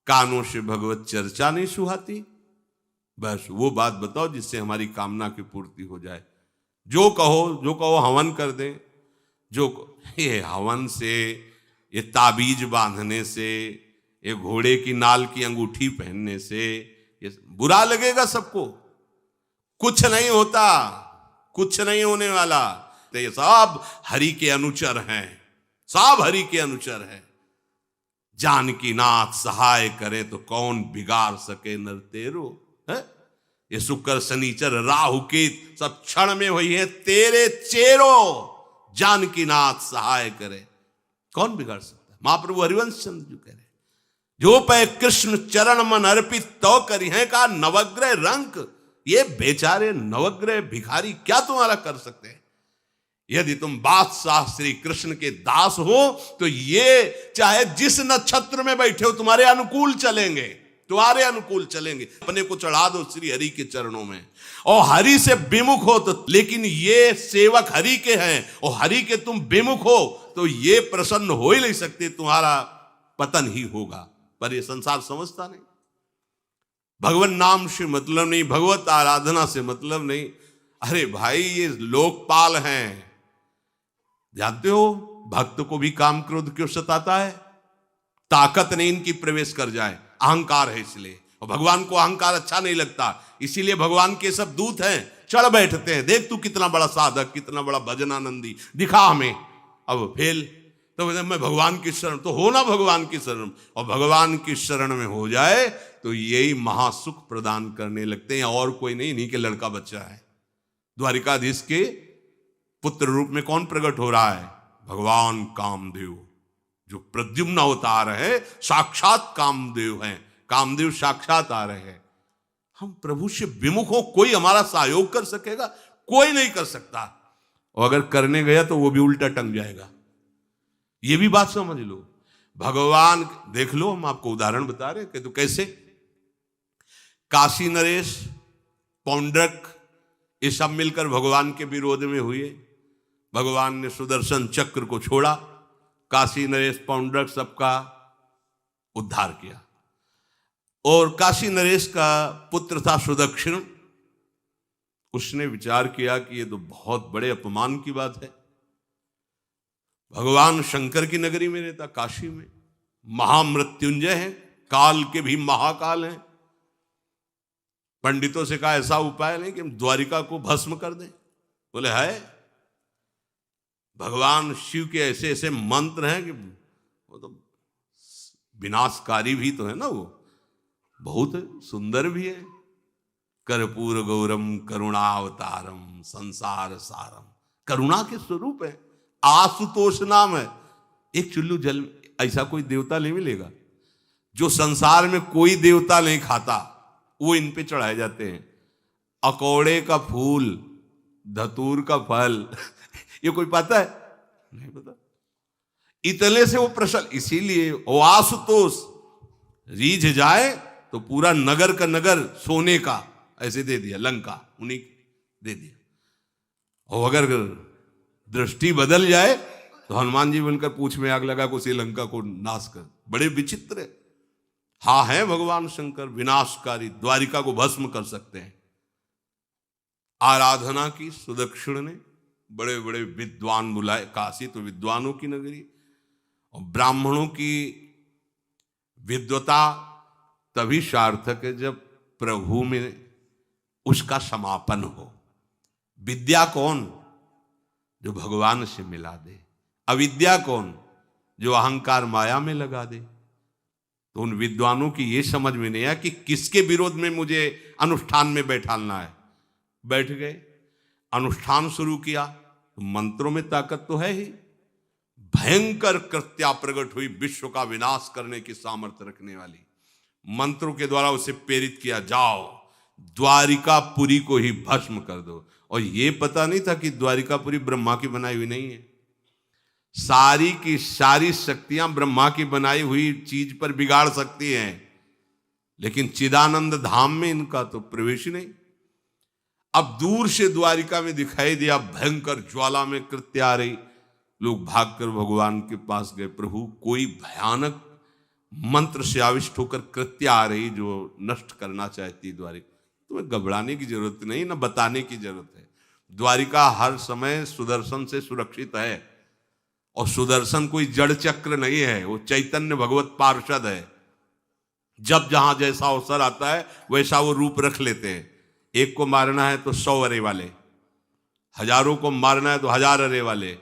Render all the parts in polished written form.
कानों से भगवत चर्चा नहीं सुहाती। बस वो बात बताओ जिससे हमारी कामना की पूर्ति हो जाए। जो कहो हवन कर दें। ये हवन से, ये ताबीज बांधने से, ये घोड़े की नाल की अंगूठी पहनने से ये बुरा लगेगा सबको। कुछ नहीं होता, कुछ नहीं होने वाला। तो ये सब हरि के अनुचर हैं, सब हरि के अनुचर हैं। जानकी नाथ सहाय करे तो कौन बिगाड़ सके नर तेरो। है ये शुक्र शनिचर राहु केत सब क्षण में हुई है तेरे चेरो। जानकी नाथ सहाय करे कौन बिगाड़ सकता है। महाप्रभु हरिवंश चंद्र जी कह रहे, जो पे कृष्ण चरण मन अर्पित तो करी है का नवग्रह रंक। ये बेचारे नवग्रह भिखारी क्या तुम्हारा कर सकते हैं। यदि तुम बादशाह श्री कृष्ण के दास हो तो ये चाहे जिस नक्षत्र में बैठे हो तुम्हारे अनुकूल चलेंगे, तुम्हारे अनुकूल चलेंगे। अपने को चढ़ा दो श्री हरि के चरणों में और हरि से विमुख हो तो, लेकिन ये सेवक हरि के हैं और हरि के तुम विमुख हो तो ये प्रसन्न हो ही नहीं सकते, तुम्हारा पतन ही होगा। पर ये संसार समझता नहीं। भगवान नाम से मतलब नहीं, भगवत आराधना से मतलब नहीं। अरे भाई ये लोकपाल हैं, जानते हो भक्त को भी काम क्रोध क्यों सताता है। ताकत नहीं इनकी प्रवेश कर जाए, अहंकार है इसलिए। और भगवान को अहंकार अच्छा नहीं लगता, इसीलिए भगवान के सब दूत हैं चढ़ बैठते हैं। देख तू कितना बड़ा साधक, कितना बड़ा भजनानंदी, दिखा हमें। अब फेल तो मैं भगवान की शरण, तो हो ना भगवान की शरण। और भगवान की शरण में हो जाए तो यही महासुख प्रदान करने लगते हैं, और कोई नहीं, इन्हीं के लड़का बच्चा है। द्वारिकाधीश के पुत्र रूप में कौन प्रकट हो रहा है। भगवान कामदेव, जो प्रद्युम्न अवतार है, साक्षात कामदेव हैं। कामदेव साक्षात आ रहे हैं। हम प्रभु से विमुख हो, कोई हमारा सहयोग कर सकेगा, कोई नहीं कर सकता। और अगर करने गया तो वो भी उल्टा टंग जाएगा। ये भी बात समझ लो। भगवान देख लो, हम आपको उदाहरण बता रहे हैं कि तो कैसे काशी नरेश, पौंड्रक, ये सब मिलकर भगवान के विरोध में हुए। भगवान ने सुदर्शन चक्र को छोड़ा, काशी नरेश पौंड्रक सबका उद्धार किया। और काशी नरेश का पुत्र था सुदक्षिण, उसने विचार किया कि ये तो बहुत बड़े अपमान की बात है। भगवान शंकर की नगरी में रहता, काशी में महामृत्युंजय है, काल के भी महाकाल हैं। पंडितों से कहा ऐसा उपाय नहीं कि हम द्वारिका को भस्म कर दें। बोले है, भगवान शिव के ऐसे ऐसे मंत्र हैं कि वो तो विनाशकारी भी तो है ना, वो बहुत सुंदर भी है। कर्पूर गौरम करुणावतारम संसार सारम, करुणा के स्वरूप है। आशुतोष नाम है। एक चुल्लू जल ऐसा कोई देवता नहीं मिलेगा जो संसार में कोई देवता नहीं खाता, वो इन पे चढ़ाए जाते हैं। अकौड़े का फूल, धतूर का फल ये कोई पता है? नहीं पता। इतने से वो प्रसन्न, इसीलिए वो आशुतोष रीझ जाए तो पूरा नगर का नगर सोने का ऐसे दे दिया, लंका उन्हीं दे दिया। और अगर दृष्टि बदल जाए तो हनुमान जी बनकर पूंछ में आग लगा को श्रीलंका को नाश कर। बड़े विचित्र हाँ है भगवान शंकर, विनाशकारी, द्वारिका को भस्म कर सकते हैं। आराधना की सुदक्षिण ने, बड़े बड़े विद्वान बुलाए। काशी तो विद्वानों की नगरी, और ब्राह्मणों की विद्वता तभी सार्थक है जब प्रभु में उसका समापन हो। विद्या कौन? जो भगवान से मिला दे। अविद्या कौन? जो अहंकार माया में लगा दे। तो उन विद्वानों की ये समझ में नहीं आया कि किसके विरोध में मुझे अनुष्ठान में बैठालना है। बैठ गए, अनुष्ठान शुरू किया, तो मंत्रों में ताकत तो है ही। भयंकर कृत्या प्रकट हुई, विश्व का विनाश करने की सामर्थ्य रखने वाली। मंत्रों के द्वारा उसे प्रेरित किया, जाओ द्वारिकापुरी को ही भस्म कर दो। और ये पता नहीं था कि द्वारिकापुरी ब्रह्मा की बनाई हुई नहीं है। सारी की सारी शक्तियां ब्रह्मा की बनाई हुई चीज पर बिगाड़ सकती हैं, लेकिन चिदानंद धाम में इनका तो प्रवेश ही नहीं। अब दूर से द्वारिका में दिखाई दिया, भयंकर ज्वाला में कृत्य आ रही। लोग भागकर भगवान के पास गए, प्रभु कोई भयानक मंत्र से आविष्ट होकर कृत्या आ रही जो नष्ट करना चाहती द्वारिका। तुम्हें घबराने की जरूरत नहीं, ना बताने की जरूरत है। द्वारिका हर समय सुदर्शन से सुरक्षित है, और सुदर्शन कोई जड़ चक्र नहीं है, वो चैतन्य भगवत पार्षद है। जब जहां जैसा अवसर आता है वैसा वो रूप रख लेते हैं। एक को मारना है तो 100 अरे वाले, हजारों को मारना है तो 1000 अरे वाले,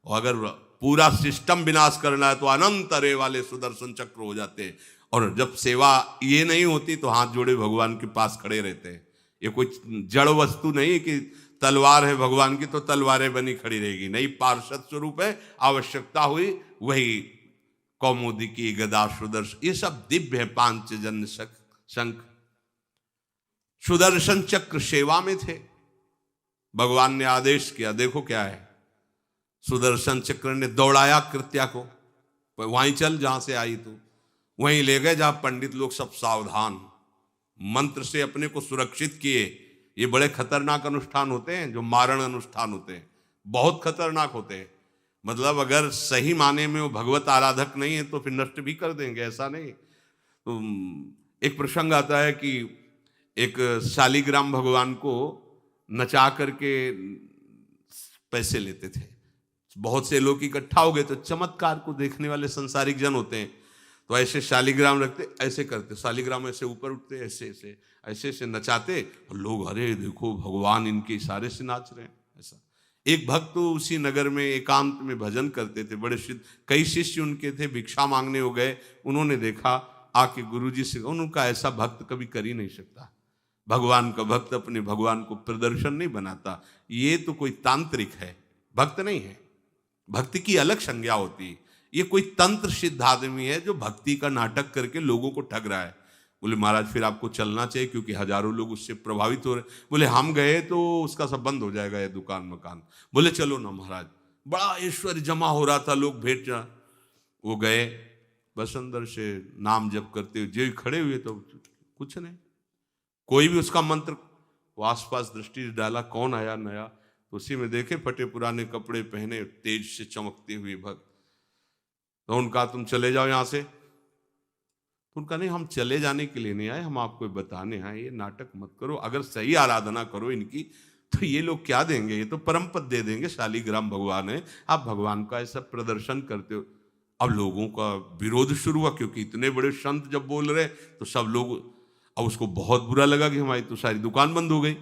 और अगर पूरा सिस्टम विनाश करना है तो अनंत अरे वाले सुदर्शन चक्र हो जाते हैं। और जब सेवा ये नहीं होती तो हाथ जोड़े भगवान के पास खड़े रहते हैं। ये कोई जड़ वस्तु नहीं कि तलवार है भगवान की तो तलवारें बनी खड़ी रहेगी, नहीं, पार्षद स्वरूप है। आवश्यकता हुई वही कौमुदी की गदा सुदर्शन, ये सब दिव्य है। पांचजन्य शंख सुदर्शन चक्र सेवा में थे। भगवान ने आदेश किया, देखो क्या है, सुदर्शन चक्र ने दौड़ाया कृत्या को, वहीं चल जहां से आई तू, वहीं ले गए जहां पंडित लोग सब सावधान, मंत्र से अपने को सुरक्षित किए। ये बड़े खतरनाक अनुष्ठान होते हैं, जो मारण अनुष्ठान होते हैं, बहुत खतरनाक होते हैं। मतलब अगर सही माने में वो भगवत आराधक नहीं है तो फिर नष्ट भी कर देंगे, ऐसा नहीं। तो एक प्रसंग आता है कि एक शालिग्राम भगवान को नचा करके पैसे लेते थे। बहुत से लोग इकट्ठा हो गए, तो चमत्कार को देखने वाले संसारिक जन होते हैं, तो ऐसे शालिग्राम रखते, ऐसे करते, शालिग्राम ऐसे ऊपर उठते, ऐसे ऐसे ऐसे ऐसे नचाते, और लोग अरे देखो भगवान इनके इशारे से नाच रहे हैं। ऐसा एक भक्त तो उसी नगर में एकांत में भजन करते थे, बड़े कई शिष्य उनके थे, भिक्षा मांगने हो गए, उन्होंने देखा, आके गुरुजी से, उनका ऐसा भक्त कभी कर ही नहीं सकता। भगवान का भक्त अपने भगवान को प्रदर्शन नहीं बनाता, ये तो कोई तांत्रिक है, भक्त नहीं है। भक्ति की अलग संज्ञा होती है। ये कोई तंत्र सिद्ध आदमी है जो भक्ति का नाटक करके लोगों को ठग रहा है। बोले महाराज फिर आपको चलना चाहिए, क्योंकि हजारों लोग उससे प्रभावित हो रहे। बोले हम गए तो उसका सब बंद हो जाएगा, ये दुकान मकान। बोले चलो ना महाराज, बड़ा ऐश्वर्य जमा हो रहा था, लोग भेंट जा। वो गए, बस अंदर से नाम जप करते हुए जो खड़े हुए, तो कुछ नहीं, कोई भी उसका मंत्र। वो आसपास दृष्टि डाला, कौन आया नया, तो उसी में देखे फटे पुराने कपड़े पहने, तेज से चमकते हुए भक्त। तो उनका तुम चले जाओ यहां से। तो उनका नहीं, हम चले जाने के लिए नहीं आए, हम आपको बताने आए, ये नाटक मत करो। अगर सही आराधना करो इनकी तो ये लोग क्या देंगे, ये तो परम पद दे देंगे, शालिग्राम भगवान है, आप भगवान का ऐसा प्रदर्शन करते हो। अब लोगों का विरोध शुरू हुआ, क्योंकि इतने बड़े संत जब बोल रहे तो सब लोग, अब उसको बहुत बुरा लगा कि हमारी तो सारी दुकान बंद हो गई।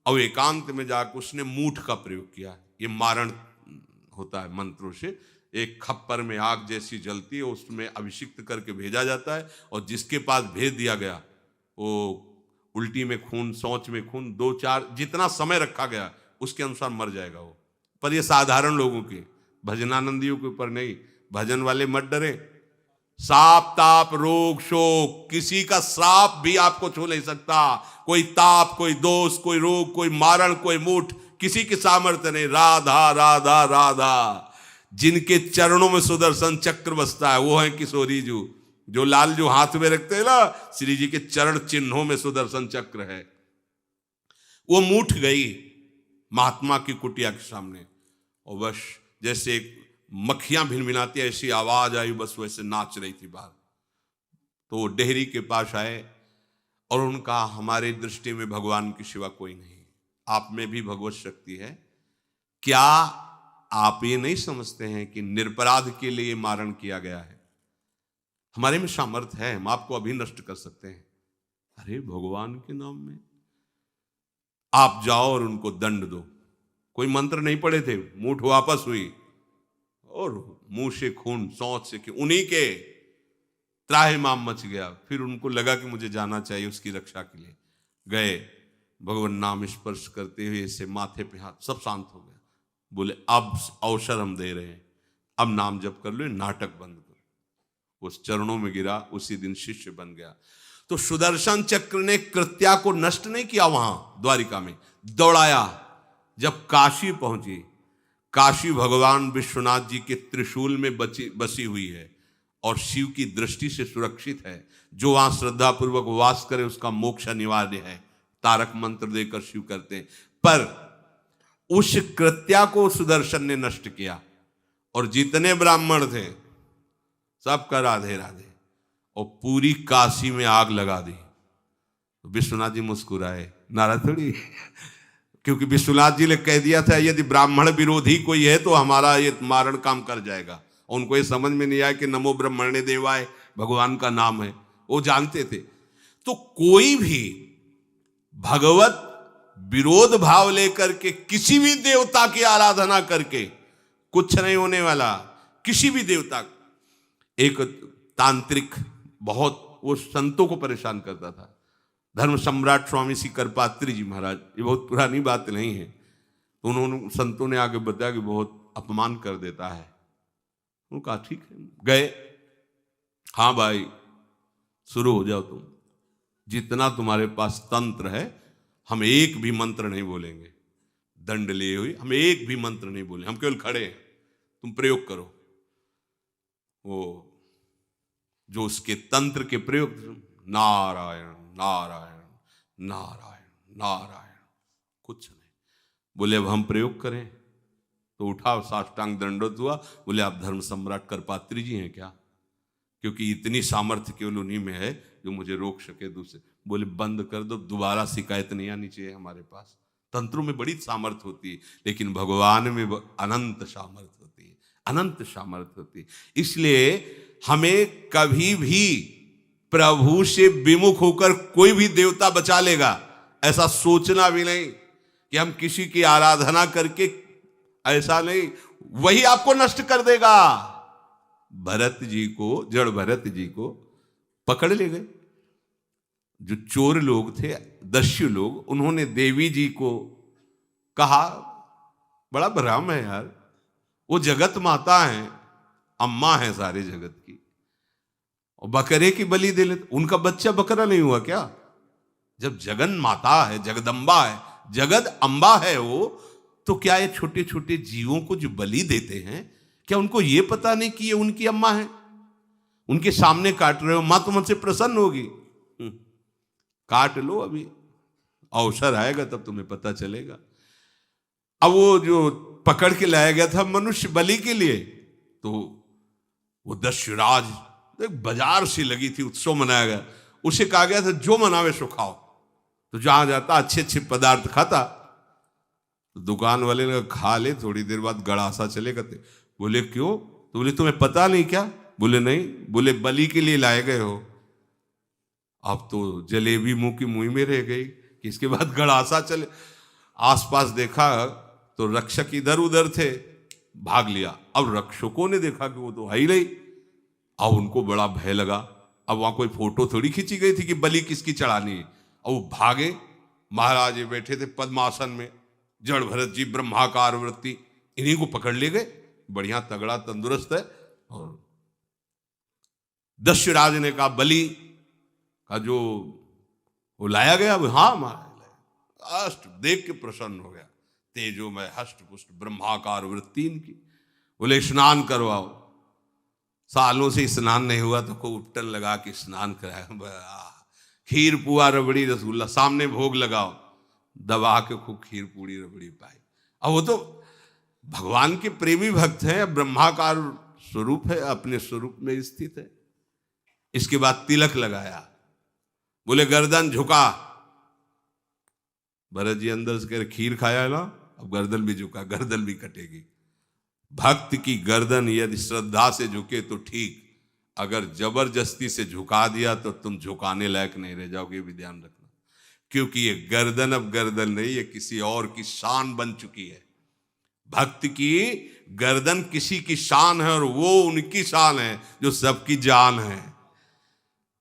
अब एकांत में जाकर उसने मूठ का प्रयोग किया। ये मारण होता है मंत्रों से, एक खप्पर में आग जैसी जलती है, उसमें अभिषिक्त करके भेजा जाता है, और जिसके पास भेज दिया गया वो उल्टी में खून, शौच में खून, 2-4 जितना समय रखा गया उसके अनुसार मर जाएगा वो। पर ये साधारण लोगों के, भजनानंदियों के ऊपर नहीं। भजन वाले मत डरे, साप ताप रोग शोक, किसी का श्राप भी आपको छू नहीं सकता। कोई ताप, कोई दोष, कोई रोग, कोई मारण, कोई मूठ, किसी की सामर्थ्य नहीं। राधा राधा राधा, जिनके चरणों में सुदर्शन चक्र बसता है वो है किशोरी जी, जो लाल जो हाथ में रखते हैं ना, श्री जी के चरण चिन्हों में सुदर्शन चक्र है। वो मूठ गई महात्मा की कुटिया के सामने, और बस जैसे मक्खियां भिनभिनाती ऐसी आवाज आई, बस वैसे नाच रही थी बाहर। तो वो डेहरी के पास आए और उनका, हमारे दृष्टि में भगवान की सिवा कोई नहीं, आप में भी भगवत शक्ति है क्या? आप ये नहीं समझते हैं कि निरपराध के लिए मारण किया गया है? हमारे में सामर्थ्य है, हम आपको अभी नष्ट कर सकते हैं। अरे भगवान के नाम में आप जाओ और उनको दंड दो। कोई मंत्र नहीं पढ़े थे, मूठ वापस हुई और मुंह से खून, शौच से, उन्हीं के त्राहिमाम मच गया। फिर उनको लगा कि मुझे जाना चाहिए उसकी रक्षा के लिए, गए, भगवान नाम स्पर्श करते हुए से माथे पे हाथ, सब शांत हो गया। बोले अब अवसर हम दे रहे हैं, अब नाम जप कर लो, नाटक बंद करो। उस चरणों में गिरा, उसी दिन शिष्य बन गया। तो सुदर्शन चक्र ने कृत्या को नष्ट नहीं किया, वहां द्वारिका में दौड़ाया। जब काशी पहुंची, काशी भगवान विश्वनाथ जी के त्रिशूल में बसी हुई है और शिव की दृष्टि से सुरक्षित है। जो वहां श्रद्धा पूर्वक वास करे उसका मोक्ष अनिवार्य है, तारक मंत्र देकर शिव करते हैं। पर उस कृत्या को सुदर्शन ने नष्ट किया, और जितने ब्राह्मण थे सबका राधे राधे। और पूरी काशी में आग लगा दी। तो विश्वनाथ जी मुस्कुराए, नाराज थोड़ी, क्योंकि विश्वनाथ जी ने कह दिया था यदि ब्राह्मण विरोधी कोई है तो हमारा ये मारण काम कर जाएगा। उनको ये समझ में नहीं आया कि नमो ब्रह्मण्य देवाय भगवान का नाम है, वो जानते थे। तो कोई भी भगवत विरोध भाव लेकर के किसी भी देवता की आराधना करके कुछ नहीं होने वाला। किसी भी देवता, एक तांत्रिक बहुत वो संतों को परेशान करता था, धर्म सम्राट स्वामी श्री करपात्री जी महाराज, ये बहुत पुरानी बात नहीं है। तो उन्होंने संतों ने आगे बताया कि बहुत अपमान कर देता है। उन्होंने कहा ठीक है, गए, हाँ भाई शुरू हो जाओ तुम, जितना तुम्हारे पास तंत्र है हम एक भी मंत्र नहीं बोलेंगे, दंड लिए हुए हम एक भी मंत्र नहीं बोले, हम केवल खड़े हैं, तुम प्रयोग करो। वो जो उसके तंत्र के प्रयोग, नारायण नारायण नारायण नारायण, कुछ नहीं बोले। अब हम प्रयोग करें तो उठा, साष्टांग दंडोत हुआ, बोले आप धर्म सम्राट करपात्री जी हैं क्या? क्योंकि इतनी सामर्थ्य केवल उन्हीं में है जो मुझे रोक सके दूसरे। बोले बंद कर दो, दोबारा शिकायत नहीं आनी चाहिए हमारे पास। तंत्रों में बड़ी सामर्थ्य होती है, लेकिन भगवान में अनंत सामर्थ्य होती है, अनंत सामर्थ्य होती है। इसलिए हमें कभी भी प्रभु से विमुख होकर कोई भी देवता बचा लेगा ऐसा सोचना भी नहीं कि हम किसी की आराधना करके, ऐसा नहीं, वही आपको नष्ट कर देगा। भरत जी को, जड़ भरत जी को पकड़ ले गए जो चोर लोग थे, दस्यु लोग। उन्होंने देवी जी को कहा, बड़ा भ्रम है यार, वो जगत माता है, अम्मा है सारे जगत की, और बकरे की बलि दे लेते, उनका बच्चा बकरा नहीं हुआ क्या? जब जगन माता है, जगदम्बा है, जगद अम्बा है वो, तो क्या ये छोटे छोटे जीवों को जो बलि देते हैं, क्या उनको ये पता नहीं कि ये उनकी अम्मा है? उनके सामने काट रहे हो, मां तो मुझसे प्रसन्न होगी, काट लो, अभी अवसर आएगा तब तुम्हें पता चलेगा। अब वो जो पकड़ के लाया गया था मनुष्य बलि के लिए, तो वो दस्युराज, एक बाजार सी लगी थी, उत्सव मनाया गया, उसे कहा गया था जो मनावे सो खाओ। तो जहां जाता अच्छे अच्छे पदार्थ खाता। तो दुकान वाले ने खा ले, थोड़ी देर बाद गड़ासा चले करते। बोले क्यों? तो बोले तुम्हें पता नहीं क्या? बोले नहीं। बोले बलि के लिए लाए गए हो। अब तो जलेबी मुंह की मुंह में रह गई कि इसके बाद गड़ासा चले। आसपास देखा तो रक्षक इधर उधर थे, भाग लिया। अब रक्षकों ने देखा कि वो तो है ही नहीं। अब उनको बड़ा भय लगा। अब वहां कोई फोटो थोड़ी खींची गई थी कि बलि किसकी चढ़ानी है। अब वो भागे, महाराज ये बैठे थे पद्मासन में, जड़ भरत जी ब्रह्माकार वृत्ति, इन्हीं को पकड़ ले गए। बढ़िया तगड़ा तंदुरुस्त है। और दस्युराज ने कहा बलि का जो वो लाया गया, हाँ महाराज, अष्ट देख के प्रसन्न हो गया, तेजो में हष्ट पुष्ट ब्रह्माकार वृत्ति इनकी। बोले स्नान करवाओ। सालों से स्नान नहीं हुआ तो को उपटन लगा के स्नान कराया। खीर पुआ रबड़ी रसगुल्ला सामने भोग लगाओ, दबा के खूब खीर पूड़ी रबड़ी पाई। अब वो तो भगवान के प्रेमी भक्त हैं, ब्रह्माकार स्वरूप है, अपने स्वरूप में स्थित है। इसके बाद तिलक लगाया। बोले गर्दन झुका। भरत जी अंदर से कह खीर खाया ना, अब गर्दन भी झुका, गर्दन भी कटेगी। भक्त की गर्दन यदि श्रद्धा से झुके तो ठीक, अगर जबरदस्ती से झुका दिया तो तुम झुकाने लायक नहीं रह जाओगे, भी ध्यान रखना। क्योंकि ये गर्दन अब गर्दन नहीं, ये किसी और की शान बन चुकी है। भक्त की गर्दन किसी की शान है और वो उनकी शान है जो सबकी जान है।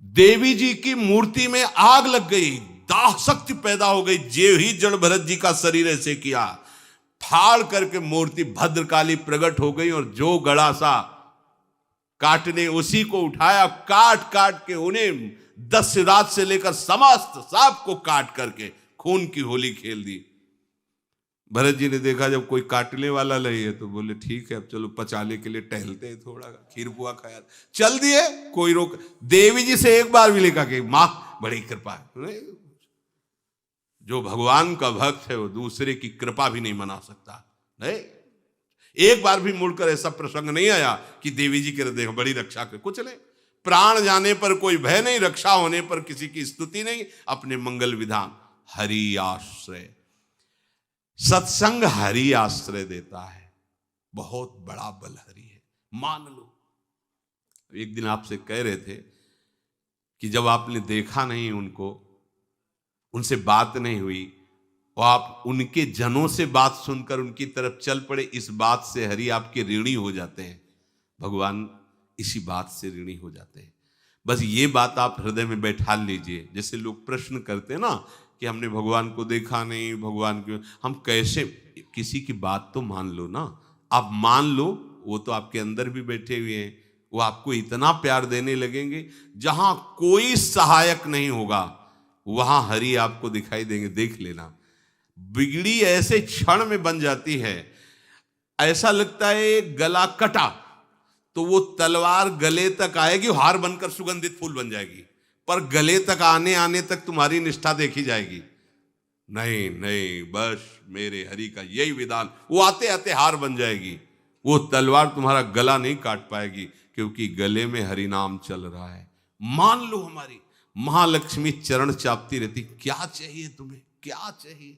देवी जी की मूर्ति में आग लग गई, दाह शक्ति पैदा हो गई। जे ही जड़ भरत जी का शरीर ऐसे किया, फाड़ करके मूर्ति भद्रकाली प्रकट हो गई। और जो गड़ासा काटने उसी को उठाया, काट काट के उन्हें दस्युराज से लेकर समस्त सांप को काट करके खून की होली खेल दी। भरत जी ने देखा जब कोई काटने वाला नहीं है तो बोले ठीक है, अब चलो पचाने के लिए टहलते हैं, थोड़ा खीर पुआ खाया, चल दिए, कोई रोक। देवी जी से एक बार भी लिखा कि मां बड़ी कृपा है। जो भगवान का भक्त है वो दूसरे की कृपा भी नहीं मना सकता। नहीं, एक बार भी मुड़कर ऐसा प्रसंग नहीं आया कि देवी जी के देखो बड़ी रक्षा कर, कुछ नहीं। प्राण जाने पर कोई भय नहीं, रक्षा होने पर किसी की स्तुति नहीं, अपने मंगल विधान। हरि आश्रय, सत्संग हरि आश्रय देता है, बहुत बड़ा बल हरि है, मान लो। एक दिन आपसे कह रहे थे कि जब आपने देखा नहीं उनको, उनसे बात नहीं हुई, और आप उनके जनों से बात सुनकर उनकी तरफ चल पड़े, इस बात से हरि आपके ऋणी हो जाते हैं। भगवान इसी बात से ऋणी हो जाते हैं। बस ये बात आप हृदय में बैठा लीजिए। जैसे लोग प्रश्न करते हैं ना कि हमने भगवान को देखा नहीं, भगवान क्यों, हम कैसे, किसी की बात तो मान लो ना। आप मान लो, वो तो आपके अंदर भी बैठे हुए हैं, वो आपको इतना प्यार देने लगेंगे, जहां कोई सहायक नहीं होगा वहां हरि आपको दिखाई देंगे। देख लेना, बिगड़ी ऐसे क्षण में बन जाती है, ऐसा लगता है गला कटा तो वो तलवार गले तक आएगी, हार बनकर सुगंधित फूल बन जाएगी, पर गले तक आने आने तक तुम्हारी निष्ठा देखी जाएगी। नहीं नहीं, बस मेरे हरि का यही विधान, वो आते आते हार बन जाएगी, वो तलवार तुम्हारा गला नहीं काट पाएगी, क्योंकि गले में हरि नाम चल रहा है। मान लो, हमारी महालक्ष्मी चरण चापती रहती, क्या चाहिए तुम्हें, क्या चाहिए।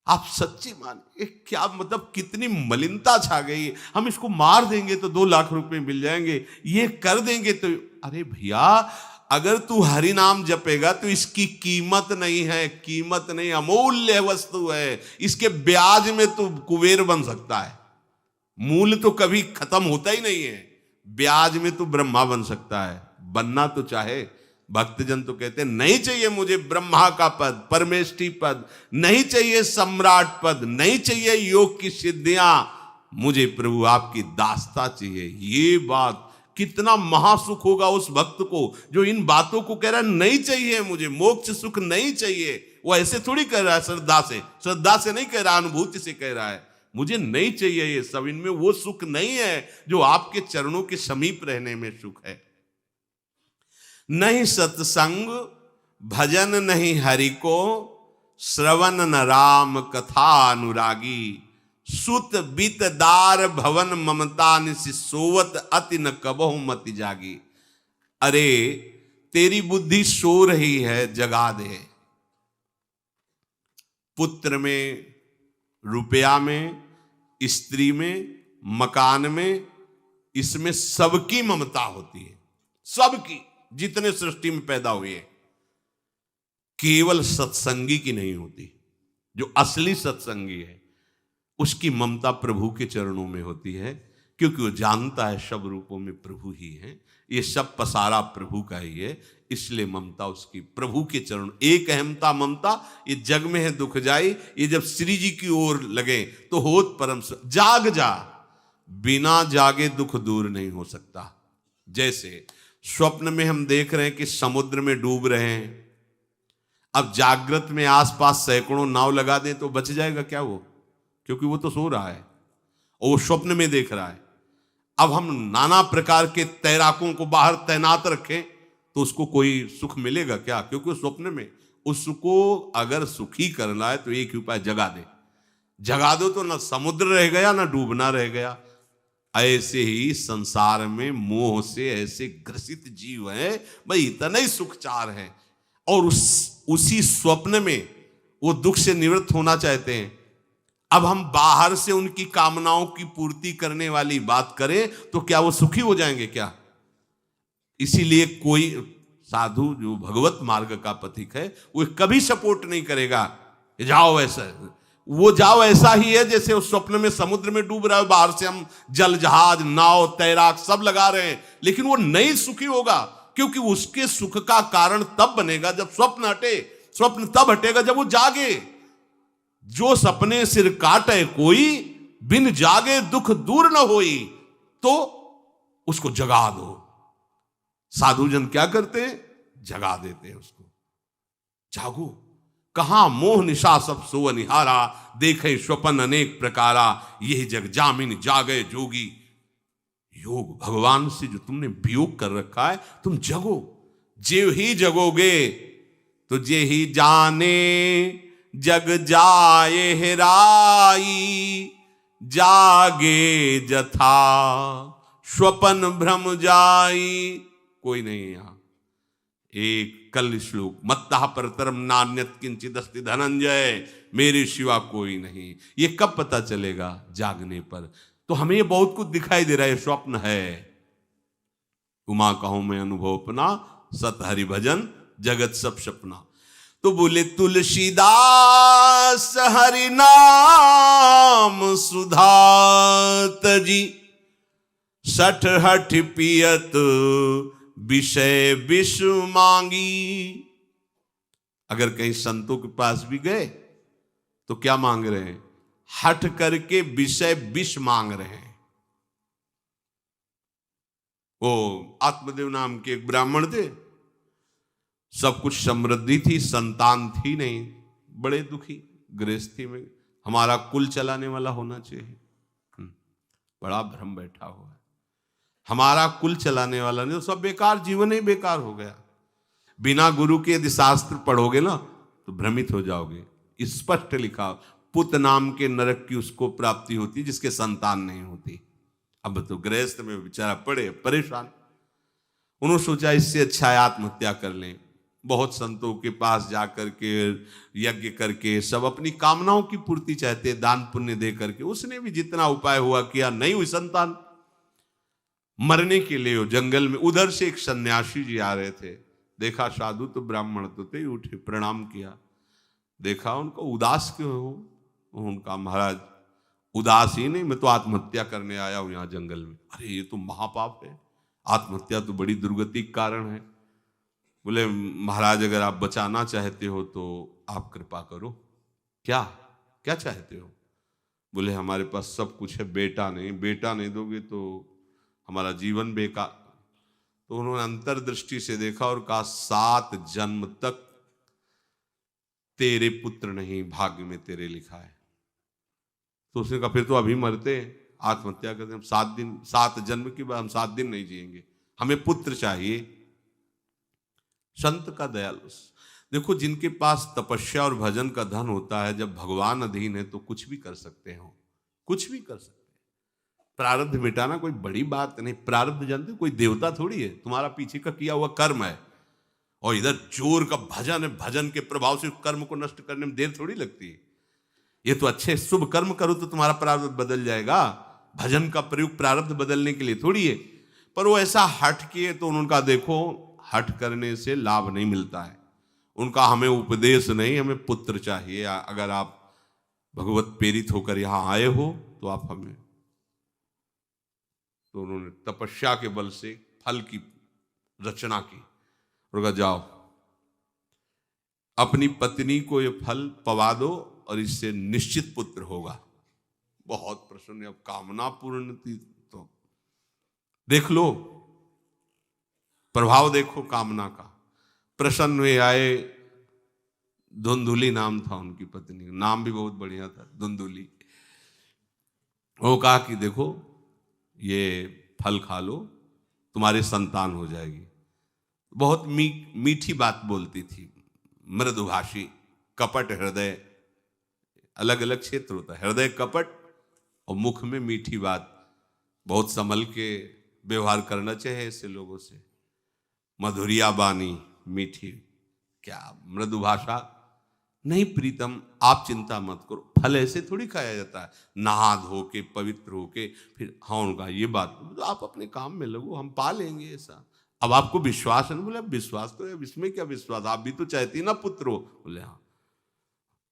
आप सच्ची माने, क्या मतलब, कितनी मलिनता छा गई है। हम इसको मार देंगे तो 2 लाख रुपए मिल जाएंगे, ये कर देंगे तो, अरे भैया, अगर तू हरि नाम जपेगा तो इसकी कीमत नहीं है, कीमत नहीं, अमूल्य वस्तु है। इसके ब्याज में तू कुबेर बन सकता है, मूल तो कभी खत्म होता ही नहीं है, ब्याज में तू ब्रह्मा बन सकता है। बनना तो चाहे, भक्तजन तो कहते हैं नहीं चाहिए मुझे ब्रह्मा का पद, परमेष्ठी पद, नहीं चाहिए सम्राट पद, नहीं चाहिए योग की सिद्धियां, मुझे प्रभु आपकी दास्ता चाहिए। ये बात, कितना महासुख होगा उस भक्त को जो इन बातों को कह रहा है, नहीं चाहिए मुझे मोक्ष सुख नहीं चाहिए। वो ऐसे थोड़ी कह रहा है, श्रद्धा से नहीं कह रहा, अनुभूति से कह रहा है, मुझे नहीं चाहिए ये सब, इनमें वो सुख नहीं है जो आपके चरणों के समीप रहने में सुख है। नहीं सत्संग भजन नहीं हरि को, श्रवण न राम कथा अनुरागी, सुत बित दार भवन ममता निसि सोवत अति न कबहु मति जागी। अरे तेरी बुद्धि सो रही है, जगा दे। पुत्र में, रुपया में, स्त्री में, मकान में, इसमें सबकी ममता होती है, सबकी, जितने सृष्टि में पैदा हुए हैं। केवल सत्संगी की नहीं होती। जो असली सत्संगी है उसकी ममता प्रभु के चरणों में होती है, क्योंकि वो जानता है सब रूपों में प्रभु ही है, ये सब पसारा प्रभु का ही है, इसलिए ममता उसकी प्रभु के चरण। एक अहमता ममता ये जग में है दुख जाई, ये जब श्री जी की ओर लगे तो होत परम। जाग जा, बिना जागे दुख दूर नहीं हो सकता। जैसे स्वप्न में हम देख रहे हैं कि समुद्र में डूब रहे हैं, अब जागृत में आसपास सैकड़ों नाव लगा दें तो बच जाएगा क्या वो, क्योंकि वो तो सो रहा है और वो स्वप्न में देख रहा है। अब हम नाना प्रकार के तैराकों को बाहर तैनात रखें तो उसको कोई सुख मिलेगा क्या, क्योंकि वो स्वप्न में। उसको अगर सुखी करना है तो एक ही उपाय, जगा दे। जगा दो तो ना समुद्र रह गया ना डूबना रह गया। ऐसे ही संसार में मोह से ऐसे ग्रसित जीव हैं, भाई इतना ही सुखचार है, और उसी स्वप्न में वो दुख से निवृत्त होना चाहते हैं। अब हम बाहर से उनकी कामनाओं की पूर्ति करने वाली बात करें तो क्या वो सुखी हो जाएंगे क्या? इसीलिए कोई साधु जो भगवत मार्ग का पथिक है वो कभी सपोर्ट नहीं करेगा जाओ ऐसा, वो जाओ ऐसा ही है जैसे उस स्वप्न में समुद्र में डूब रहा है, बाहर से हम जल जहाज नाव तैराक सब लगा रहे हैं, लेकिन वो नहीं सुखी होगा, क्योंकि उसके सुख का कारण तब बनेगा जब स्वप्न हटे। स्वप्न तब हटेगा जब वो जागे। जो सपने सिर काटे कोई, बिन जागे दुख दूर न होई, तो उसको जगा दो। साधु जन क्या करते हैं? जगा देते हैं उसको। जागो, कहां मोह निशा सब सो निहारा, देखे स्वपन अनेक प्रकारा, यही जग जामिन जागे जोगी। योग भगवान से जो तुमने वियोग कर रखा है, तुम जगो। जे ही जगोगे तो जे ही जाने जग जाए हेराई, जागे जथा स्वपन भ्रम जाई, कोई नहीं है यहां। एक कल श्लोक, मत्तः परतरम नान्यत किंचित अस्ति धनंजय, मेरे सिवा कोई नहीं। ये कब पता चलेगा? जागने पर। तो हमें ये बहुत कुछ दिखाई दे रहा है, स्वप्न है। उमा कहूं मैं अनुभव अपना, सत हरि भजन जगत सब सपना। तो बोले तुलसीदास हरि नाम सुधा तजी, सठ हठ पियत विषय विष मांगी। अगर कहीं संतों के पास भी गए तो क्या मांग रहे हैं? हठ करके विषय विष मांग रहे हैं। वो आत्मदेव नाम के एक ब्राह्मण थे, सब कुछ समृद्धि थी, संतान थी नहीं, बड़े दुखी गृहस्थी में। हमारा कुल चलाने वाला होना चाहिए, बड़ा भ्रम बैठा हुआ है। हमारा कुल चलाने वाला नहीं तो सब बेकार, जीवन ही बेकार हो गया। बिना गुरु के यदि शास्त्र पढ़ोगे ना तो भ्रमित हो जाओगे। स्पष्ट लिखा, पुत नाम के नरक की उसको प्राप्ति होती जिसके संतान नहीं होती। अब तो गृहस्थ में बेचारा पड़े परेशान। उन्होंने सोचा इससे अच्छा है आत्महत्या कर लें। बहुत संतों के पास जाकर के यज्ञ करके सब अपनी कामनाओं की पूर्ति चाहते, दान पुण्य दे करके। उसने भी जितना उपाय हुआ किया, नहीं हुई संतान। मरने के लिए वो जंगल में, उधर से एक सन्यासी जी आ रहे थे, देखा साधु तो ब्राह्मण तो थे, उठे प्रणाम किया, देखा उनको उदास क्यों हो? उनका महाराज उदास ही नहीं, मैं तो आत्महत्या करने आया हूं यहाँ जंगल में। अरे ये तो महापाप है, आत्महत्या तो बड़ी दुर्गति का कारण है। बोले महाराज अगर आप बचाना चाहते हो तो आप कृपा करो। क्या क्या चाहते हो? बोले हमारे पास सब कुछ है, बेटा नहीं दोगे तो हमारा जीवन बेकार। तो उन्होंने अंतर्दृष्टि से देखा और कहा 7 जन्म तक तेरे पुत्र नहीं भाग्य में तेरे लिखा है। तो उसने कहा फिर तो अभी मरते हैं, आत्महत्या करते हैं। 7 जन्म के बाद हम 7 दिन नहीं जिएंगे, हमें पुत्र चाहिए। संत का दयालु। देखो जिनके पास तपस्या और भजन का धन होता है, जब भगवान अधीन है तो कुछ भी कर सकते हो, कुछ भी कर सकते हैं। प्रारब्ध मिटाना कोई बड़ी बात नहीं। प्रारब्ध जानते हो, कोई देवता थोड़ी है, तुम्हारा पीछे का किया हुआ कर्म है। और इधर जोर का भजन है, भजन के प्रभाव से कर्म को नष्ट करने में देर थोड़ी लगती है। ये तो अच्छे शुभ कर्म करो तो तुम्हारा प्रारब्ध बदल जाएगा। भजन का प्रयोग प्रारब्ध बदलने के लिए थोड़ी है। पर वो ऐसा हट किए तो उनका देखो, हट करने से लाभ नहीं मिलता है उनका। हमें उपदेश नहीं, हमें पुत्र चाहिए। अगर आप भगवत प्रेरित होकर यहां आए हो तो आप हमें। तो उन्होंने तपस्या के बल से फल की रचना की और कहा जाओ अपनी पत्नी को ये फल पवा दो और इससे निश्चित पुत्र होगा। बहुत प्रसन्न, अब कामना पूर्ण थी तो देख लो, प्रभाव देखो कामना का। प्रसन्न हुए आए। धुंधुली नाम था उनकी पत्नी, नाम भी बहुत बढ़िया था, धुंधुली। वो कहा कि देखो ये फल खा लो, तुम्हारी संतान हो जाएगी। बहुत मीठी बात बोलती थी, मृदुभाषी, कपट हृदय। अलग अलग क्षेत्र होता है, हृदय कपट और मुख में मीठी बात। बहुत संभल के व्यवहार करना चाहिए ऐसे लोगों से। मधुरिया बानी, मीठी, क्या मृदु भाषा। नहीं प्रीतम, आप चिंता मत करो, फल ऐसे थोड़ी खाया जाता है, नहा धो के पवित्र होके फिर। हाँ उनका ये बात, तो आप अपने काम में लगो, हम पा लेंगे ऐसा। अब आपको विश्वास है ना? बोले विश्वास तो है, इसमें क्या विश्वास, आप भी तो चाहती ना पुत्र हो। बोले हाँ।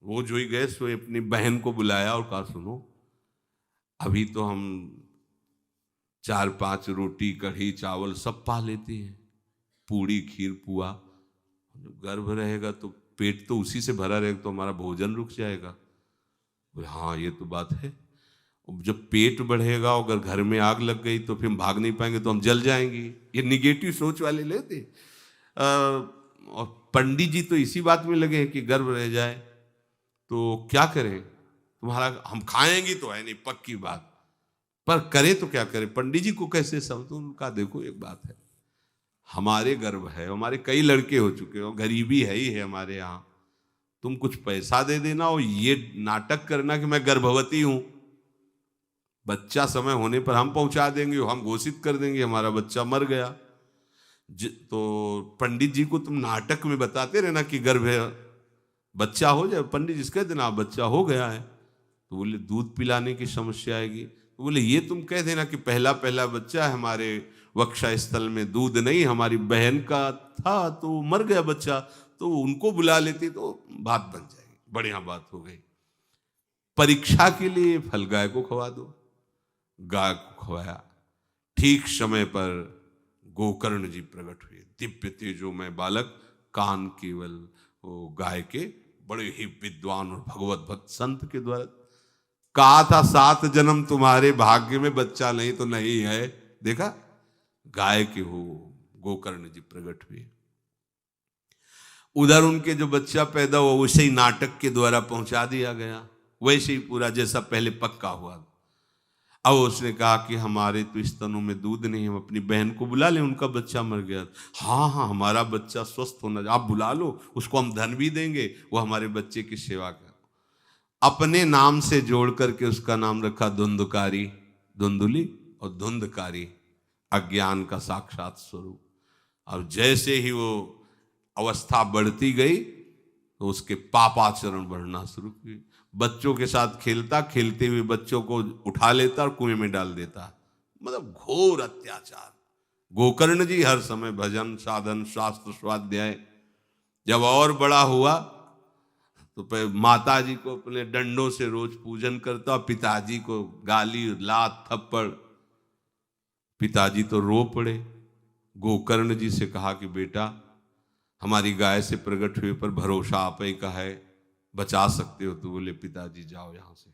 वो जो ही गए सो अपनी बहन को बुलाया और कहा सुनो, अभी तो हम 4-5 रोटी कढ़ी चावल सब पा लेते हैं, पूड़ी खीर पुआ। गर्भ रहेगा तो पेट तो उसी से भरा रहेगा, तो हमारा भोजन रुक जाएगा। बोले हाँ ये तो बात है। जब पेट बढ़ेगा, अगर घर में आग लग गई तो फिर हम भाग नहीं पाएंगे, तो हम जल जाएंगे। ये निगेटिव सोच वाले लेते। और पंडित जी तो इसी बात में लगे कि गर्भ रह जाए तो क्या करें, तुम्हारा हम खाएंगे तो है नहीं पक्की बात, पर करें तो क्या करें। पंडित जी को कैसे समझ? उनका देखो एक बात है, हमारे गर्भ है, हमारे कई लड़के हो चुके हो, गरीबी है ही है हमारे यहाँ। तुम कुछ पैसा दे देना और ये नाटक करना कि मैं गर्भवती हूं, बच्चा समय होने पर हम पहुंचा देंगे, हम घोषित कर देंगे हमारा बच्चा मर गया। तो पंडित जी को तुम नाटक में बताते रहना कि गर्भ है, बच्चा हो जाए, पंडित जी कह देना बच्चा हो गया है। तो बोले दूध पिलाने की समस्या आएगी। तो बोले ये तुम कह देना कि पहला पहला बच्चा है, हमारे वक्षा स्थल में दूध नहीं, हमारी बहन का था तो मर गया बच्चा, तो उनको बुला लेती तो बात बन जाएगी, बढ़िया बात हो गई। परीक्षा के लिए फल गाय को खवा दो, गाय को खवाया। ठीक समय पर गोकर्ण जी प्रकट हुए, दिव्य तेजोमय बालक, कान केवल वो गाय के, बड़े ही विद्वान और भगवत भक्त संत के द्वारा। कहा था 7 जन्म तुम्हारे भाग्य में, बच्चा नहीं तो नहीं है, देखा गाय के हो गोकर्ण जी प्रकट हुए। उधर उनके जो बच्चा पैदा हुआ वैसे ही नाटक के द्वारा पहुंचा दिया गया, वैसे ही पूरा जैसा पहले पक्का हुआ। अब उसने कहा कि हमारे तो स्तनों में दूध नहीं, हम अपनी बहन को बुला लें, उनका बच्चा मर गया। हाँ हाँ, हमारा बच्चा स्वस्थ होना, आप बुला लो, उसको हम धन भी देंगे, वो हमारे बच्चे की सेवा कर। अपने नाम से जोड़ करके उसका नाम रखा धुंधकारी, धुंधुली, और धुंधकारी अज्ञान का साक्षात स्वरूप। और जैसे ही वो अवस्था बढ़ती गई तो उसके पापाचरण बढ़ना शुरू हुए। बच्चों के साथ खेलता, खेलते हुए बच्चों को उठा लेता और कुएं में डाल देता, मतलब घोर अत्याचार। गोकर्ण जी हर समय भजन साधन शास्त्र स्वाध्याय। जब और बड़ा हुआ तो माता जी को अपने डंडों से रोज पूजन करता, पिताजी को गाली लात थप्पड़। पिताजी तो रो पड़े, गोकर्ण जी से कहा कि बेटा हमारी गाय से प्रकट हुए पर भरोसा आप ही का है, बचा सकते हो। तो बोले पिताजी जाओ यहाँ से,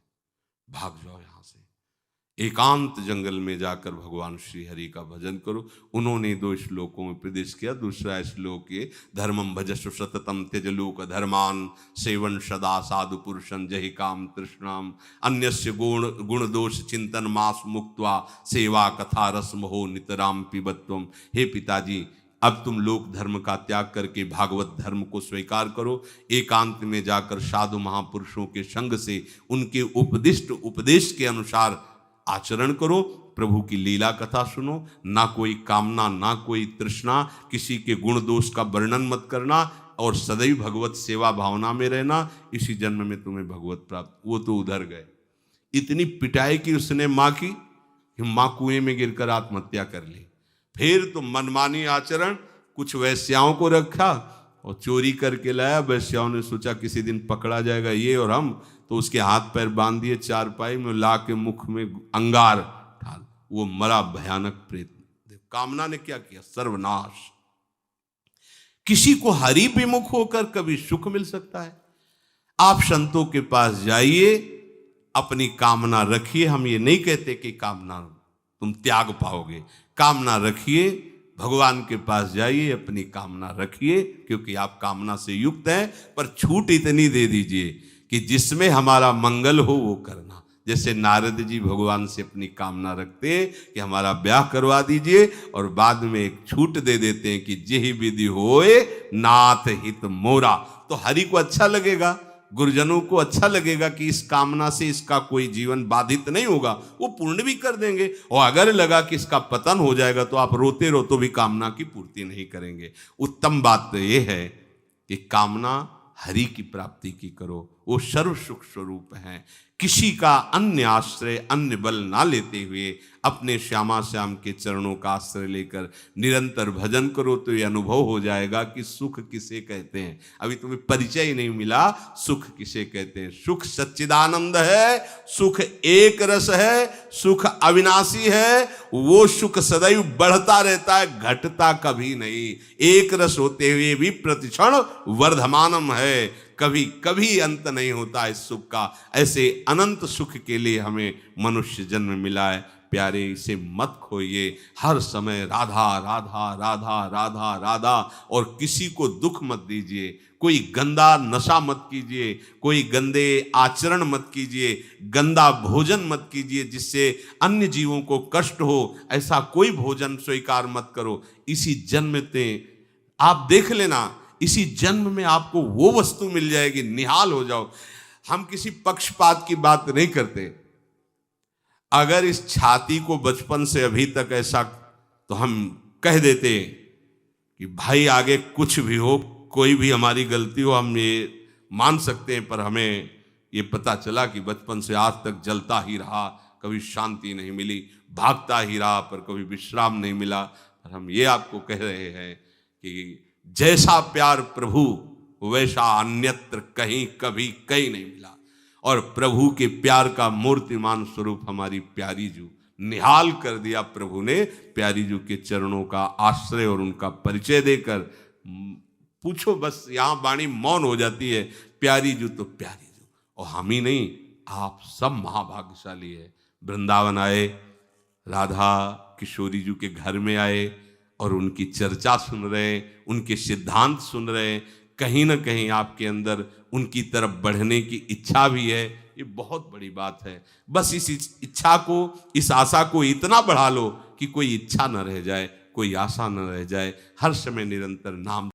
भाग जाओ यहाँ से, एकांत जंगल में जाकर भगवान श्री हरि का भजन करो। उन्होंने 2 श्लोकों में प्रदेश किया। दूसरा श्लोक ये, धर्मम भजस्व सततम त्यज लोक धर्मान, सेवन सदा साधु पुरुषं जहि काम तृष्णाम, अन्यस्य गुण दोष चिंतन मास मुक्त्वा, सेवा कथा रस मोहो नितराम पिबत्वम। हे पिताजी, अब तुम लोक धर्म का त्याग करके भागवत धर्म को स्वीकार करो, एकांत में जाकर साधु महापुरुषों के संग से उनके उपदिष्ट उपदेश के अनुसार आचरण करो, प्रभु की लीला कथा सुनो, ना कोई कामना ना कोई तृष्णा, किसी के गुण दोष का वर्णन मत करना, और सदैव भगवत सेवा भावना में रहना, इसी जन्म में तुम्हें भगवत प्राप्त। वो तो उधर गए, इतनी पिटाई की उसने माँ की, माँ कुएं में गिरकर आत्महत्या कर ली। फिर तो मनमानी आचरण, कुछ वैश्याओं को रखा और चोरी करके लाया। वैश्याओं ने सोचा किसी दिन पकड़ा जाएगा ये और हम, तो उसके हाथ पैर बांध दिए, चारपाई में ला के मुख में अंगार ढाल, वो मरा भयानक प्रेत। कामना ने क्या किया, सर्वनाश। किसी को हरि विमुख होकर कभी सुख मिल सकता है? आप संतों के पास जाइए, अपनी कामना रखिए। हम ये नहीं कहते कि कामना तुम त्याग पाओगे, कामना रखिए, भगवान के पास जाइए, अपनी कामना रखिए, क्योंकि आप कामना से युक्त हैं। पर छूट इतनी दे दीजिए कि जिसमें हमारा मंगल हो वो करना। जैसे नारद जी भगवान से अपनी कामना रखते हैं कि हमारा ब्याह करवा दीजिए, और बाद में एक छूट दे देते हैं कि जेहि विधि होए नाथ हित मोरा। तो हरि को अच्छा लगेगा, गुरुजनों को अच्छा लगेगा कि इस कामना से इसका कोई जीवन बाधित नहीं होगा, वो पूर्ण भी कर देंगे। और अगर लगा कि इसका पतन हो जाएगा तो आप रोते रोते भी कामना की पूर्ति नहीं करेंगे। उत्तम बात तो ये है कि कामना हरि की प्राप्ति की करो, वो सर्व सुख स्वरूप हैं। किसी का अन्य आश्रय अन्य बल ना लेते हुए अपने श्यामा श्याम के चरणों का आश्रय लेकर निरंतर भजन करो, तो ये अनुभव हो जाएगा कि सुख किसे कहते हैं। अभी तुम्हें परिचय ही नहीं मिला, सुख किसे कहते हैं। सुख सच्चिदानंद है, सुख एक रस है, सुख अविनाशी है। वो सुख सदैव बढ़ता रहता है, घटता कभी नहीं। एक रस होते हुए भी प्रतिक्षण वर्धमानम है, कभी कभी अंत नहीं होता इस सुख का। ऐसे अनंत सुख के लिए हमें मनुष्य जन्म मिला है। प्यारे, इसे मत खोइए, हर समय राधा राधा राधा राधा राधा, और किसी को दुख मत दीजिए। कोई गंदा नशा मत कीजिए, कोई गंदे आचरण मत कीजिए, गंदा भोजन मत कीजिए जिससे अन्य जीवों को कष्ट हो। ऐसा कोई भोजन स्वीकार मत करो। इसी जन्म में आप देख लेना, इसी जन्म में आपको वो वस्तु मिल जाएगी, निहाल हो जाओ। हम किसी पक्षपात की बात नहीं करते। अगर इस छाती को बचपन से अभी तक ऐसा, तो हम कह देते कि भाई आगे कुछ भी हो, कोई भी हमारी गलती हो, हम ये मान सकते हैं, पर हमें ये पता चला कि बचपन से आज तक जलता ही रहा, कभी शांति नहीं मिली, भागता ही रहा पर कभी विश्राम नहीं मिला। पर हम ये आपको कह रहे हैं कि जैसा प्यार प्रभु वैसा अन्यत्र कहीं कभी कहीं नहीं मिला। और प्रभु के प्यार का मूर्तिमान स्वरूप हमारी प्यारी जू निहाल कर दिया प्रभु ने, प्यारी जू के चरणों का आश्रय और उनका परिचय देकर। पूछो बस, यहाँ वाणी मौन हो जाती है, प्यारी जू तो प्यारी जू। और हम ही नहीं, आप सब महाभाग्यशाली है। वृंदावन आए, राधा किशोरी जू के घर में आए और उनकी चर्चा सुन रहे हैं, उनके सिद्धांत सुन रहे हैं। कहीं ना कहीं आपके अंदर उनकी तरफ बढ़ने की इच्छा भी है, ये बहुत बड़ी बात है। बस इस इच्छा को, इस आशा को इतना बढ़ा लो कि कोई इच्छा न रह जाए, कोई आशा न रह जाए, हर समय निरंतर नाम